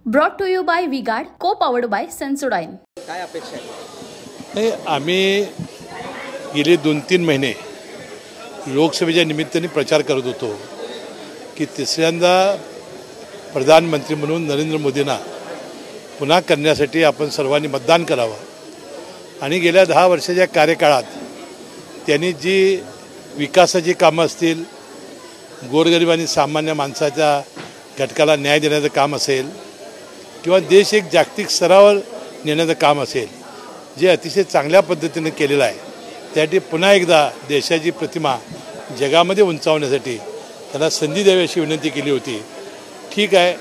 Brought to you by V-Guard, co-powered by Sensodyne. काय अपेक्षा आहे? नाही, आम्ही गेले 2-3 महिने लोकसभेच्या निमित्ताने प्रचार करत होतो की तिसऱ्यांदा प्रधानमंत्री म्हणून नरेंद्र मोदींना पुन्हा करण्यासाठी आपण सर्वांनी मतदान करावं आणि गेल्या 10 वर्षाच्या कार्यकाळात त्यांनी जी विकासाची कामं असतील, गोरगरीब आणि सामान्य माणसाच्या घटकाला न्याय देण्याचं काम असेल किंवा देश एक जागतिक स्तरावर नेण्याचं काम असेल, जे अतिशय चांगल्या पद्धतीने केलेलं आहे, त्यासाठी पुन्हा एकदा देशाची प्रतिमा जगामध्ये उंचावण्यासाठी त्याला संधी द्यावी अशी विनंती केली होती. ठीक आहे,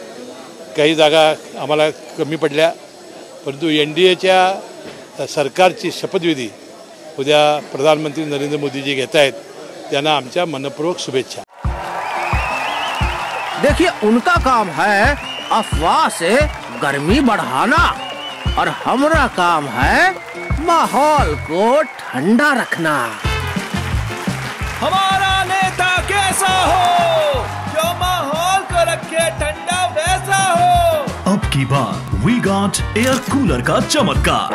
काही जागा आम्हाला कमी पडल्या, परंतु NDAच्या सरकारची शपथविधी उद्या प्रधानमंत्री नरेंद्र मोदीजी घेत आहेत, त्यांना आमच्या मनपूर्वक शुभेच्छा. देखिए, उनका काम है अफवाह से गर्मी बढ़ाना और हमारा काम है माहौल को ठंडा रखना. हमारा नेता कैसा हो जो माहौल को रखे ठंडा वैसा हो. अब की बार वी गॉट एयर कूलर का चमत्कार.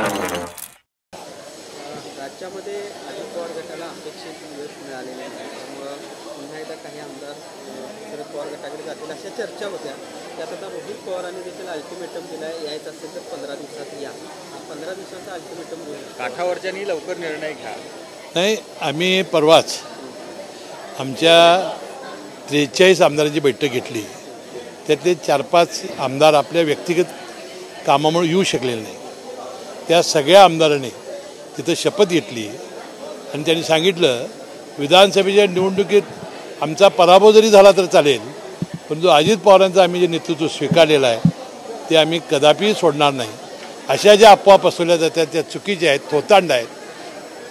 राज्यामध्ये अजित पवार गटाला अपेक्षित यश मिळालेले आहे, त्यामुळं पुन्हा एकदा काही आमदार शरद पवार गटाकडे जातील अशा चर्चा होत्या. त्यात आता रोहित पवारांनी देखील अल्टिमेटम दिला आहे, यायचं असेल तर 15 दिवसात या. 15 दिवसाचा अल्टिमेटम काठावरच्यांनी लवकर निर्णय घ्या. नाही, आम्ही परवाच आमच्या 43 आमदारांची बैठक घेतली. त्यातले 4-5 आमदार आपल्या व्यक्तिगत कामामुळे येऊ शकलेले नाही. त्या सगळ्या आमदारांनी तिथं शपथ घेतली आणि त्यांनी सांगितलं, विधानसभेच्या निवडणुकीत आमचा पराभव जरी झाला तर चालेल, परंतु अजित पवारांचं आम्ही जे नेतृत्व स्वीकारलेलं आहे ते आम्ही कदापि सोडणार नाही. अशा ज्या अफवा पसरवल्या जातात त्या चुकीच्या आहेत, थोतांड आहेत.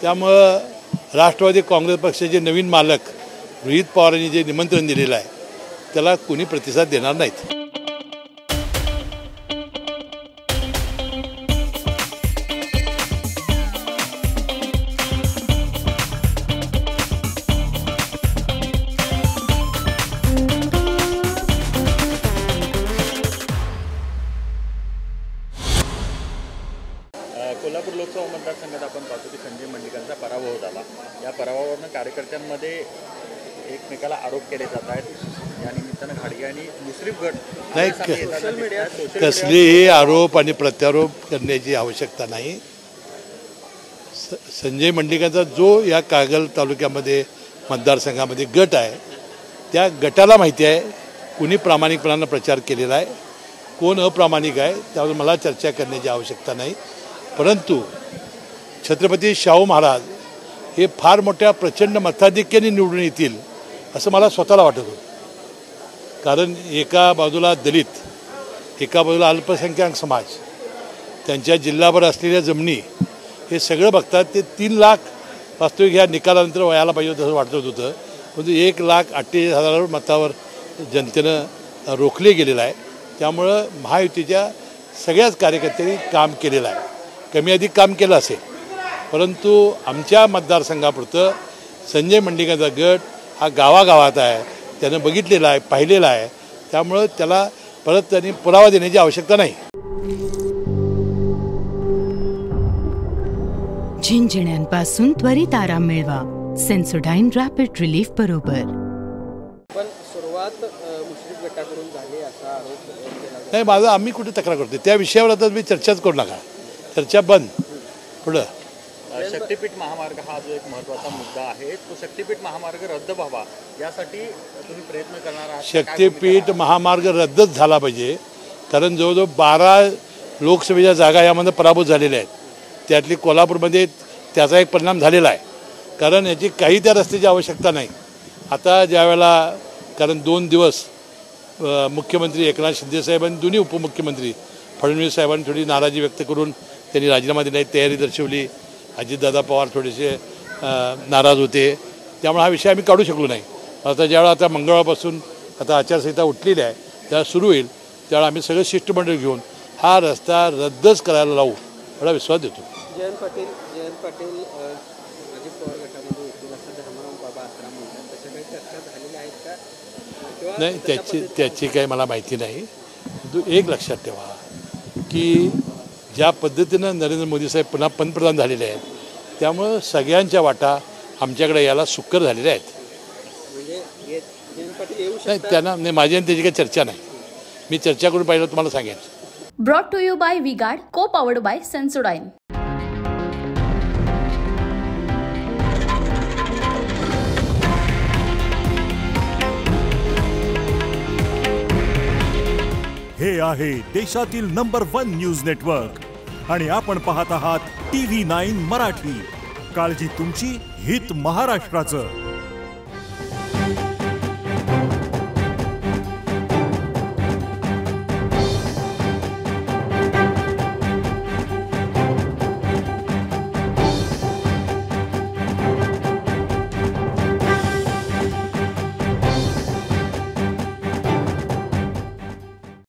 त्यामुळं राष्ट्रवादी काँग्रेस पक्षाचे नवीन मालक रोहित पवारांनी जे निमंत्रण दिलेलं आहे त्याला कोणी प्रतिसाद देणार नाहीत. कोल्हापूर लोकसभा मतदारसंघात आपण पाहतो की संजय मंडलिकांचा पराभव झाला. या पराभवावरून कार्यकर्त्यांमध्ये एकमेकाला आरोप केले जात आहेत. या निमित्तानं घाडगे आणि मुश्रीफ गट नाही, कसलेही आरोप आणि प्रत्यारोप करण्याची आवश्यकता नाही. संजय मंडलिकांचा जो या कागल तालुक्यामध्ये मतदारसंघामध्ये गट आहे त्या गटाला माहिती आहे कुणी प्रामाणिकपणानं प्रचार केलेला आहे, कोण अप्रामाणिक आहे, त्यावर मला चर्चा करण्याची आवश्यकता नाही. परंतु छत्रपती शाहू महाराज हे फार मोठ्या प्रचंड मताधिक्याने निवडून येतील असं मला स्वतःला वाटत होतं. कारण एका बाजूला दलित, एका बाजूला अल्पसंख्याक समाज, त्यांच्या जिल्हाभर असलेल्या जमिनी, हे सगळं बघतात. ते 3 लाख वास्तविक ह्या निकालानंतर व्हायला पाहिजे तसं वाटत होतं, परंतु 1,48,000 मतावर जनतेनं रोखले गेलेलं आहे. त्यामुळं महायुतीच्या सगळ्याच कार्यकर्त्यांनी काम केलेलं आहे. कमी अधिक काम केलं असेल, परंतु आमच्या मतदारसंघापुरतं संजय मंडलिकांचा गट हा गावागावात आहे, त्यानं बघितलेला आहे, पाहिलेला आहे. त्यामुळं त्याला परत त्यांनी पुरावा देण्याची आवश्यकता नाही. झिंझिण्यांपासून त्वरित आराम मिळवा सेन्सोडाईन रॅपिड रिलीफ बरोबर. पण सुरुवात मुश्रीफ गटाकडून झाली असा आरोप केला. नाही, माझं आम्ही कुठे तक्रार करतो त्या विषयावर आता मी चर्चाच करू नका. चर्चा बंद. पुढं शक्तीपीठ महामार्ग हा जो एक महत्त्वाचा मुद्दा आहे, तो शक्तीपीठ महामार्ग रद्द व्हावा यासाठी तुम्ही प्रयत्न करणार आहात. शक्तीपीठ महामार्ग रद्दच झाला पाहिजे, कारण जवळजवळ 12 लोकसभेच्या जागा यामध्ये पराभूत झालेल्या आहेत. त्यातली कोल्हापूरमध्ये त्याचा एक परिणाम झालेला आहे, कारण याची काही त्या रस्त्याची आवश्यकता नाही. आता ज्यावेळेला, कारण 2 दिवस मुख्यमंत्री एकनाथ शिंदेसाहेब आणि दोन्ही उपमुख्यमंत्री फडणवीस साहेबांनी थोडी नाराजी व्यक्त करून त्यांनी राजीनामा देण्याची तयारी दर्शवली. अजितदादा पवार थोडेसे नाराज होते, त्यामुळे हा विषय आम्ही काढू शकलो नाही. आता ज्यावेळेला आता मंगळवारपासून आता आचारसंहिता उठलेली आहे, त्यावेळेला सुरू होईल, त्यावेळेला आम्ही सगळं शिष्टमंडळ घेऊन हा रस्ता रद्दच करायला लावू एवढा विश्वास देतो. जयंत पाटील अजित पवार गटामध्ये येतील असं धर्मराव बाबा आत्रा म्हणतात, त्याच्या काही चर्चा झालेल्या आहेत का? नाही, त्याची काही मला माहिती नाही. एक लक्षात ठेवा की ज्या पद्धतीनं नरेंद्र मोदी साहेब पुन्हा पंतप्रधान झालेले आहेत त्यामुळं सगळ्यांच्या वाटा आमच्याकडे यायला सुकर झालेल्या आहेत. म्हणजे जयंत पाटील येऊ नाही शकतात. त्यांना नाही, माझी आणि त्याची काही चर्चा नाही. मी चर्चा करून पाहिलं तुम्हाला सांगेन. Brought to you bye V-Guard, को पॉवर्ड बाय सेन्सोडाईन. हे आहे देशातील नंबर 1 न्यूज नेटवर्क आणि आपण पाहत आहात TV9 मराठी. काळजी तुमची, हित महाराष्ट्राचं.